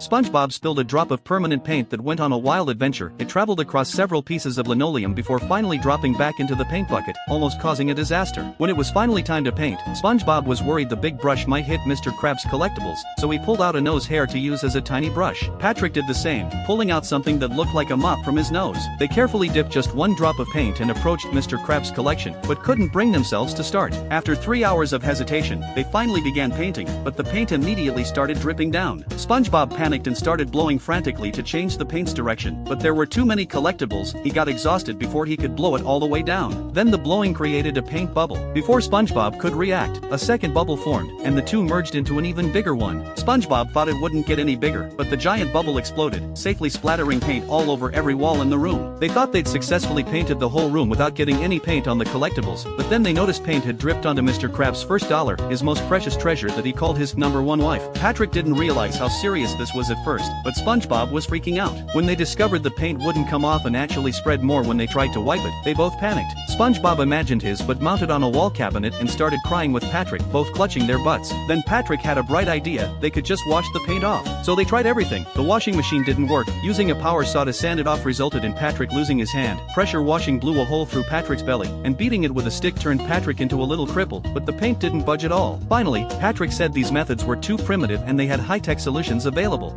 SpongeBob spilled a drop of permanent paint that went on a wild adventure. It traveled across several pieces of linoleum before finally dropping back into the paint bucket, almost causing a disaster. When it was finally time to paint, SpongeBob was worried the big brush might hit Mr. Krabs' collectibles, so he pulled out a nose hair to use as a tiny brush. Patrick did the same, pulling out something that looked like a mop from his nose. They carefully dipped just one drop of paint and approached Mr. Krabs' collection, but couldn't bring themselves to start. After 3 hours of hesitation, they finally began painting, but the paint immediately started dripping down. SpongeBob panicked and started blowing frantically to change the paint's direction, but there were too many collectibles. He got exhausted before he could blow it all the way down. Then the blowing created a paint bubble. Before SpongeBob could react, a second bubble formed, and the two merged into an even bigger one. SpongeBob thought it wouldn't get any bigger, but the giant bubble exploded, safely splattering paint all over every wall in the room. They thought they'd successfully painted the whole room without getting any paint on the collectibles, but then they noticed paint had dripped onto Mr. Krabs' first dollar, his most precious treasure that he called his #1 wife. Patrick didn't realize how serious this was at first, but SpongeBob was freaking out. When they discovered the paint wouldn't come off and actually spread more when they tried to wipe it, they both panicked. SpongeBob imagined his butt mounted on a wall cabinet and started crying with Patrick, both clutching their butts. Then Patrick had a bright idea: they could just wash the paint off. So they tried everything. The washing machine didn't work. Using a power saw to sand it off resulted in Patrick losing his hand. Pressure washing blew a hole through Patrick's belly, and beating it with a stick turned Patrick into a little cripple, but the paint didn't budge at all. Finally, Patrick said these methods were too primitive and they had high-tech solutions available.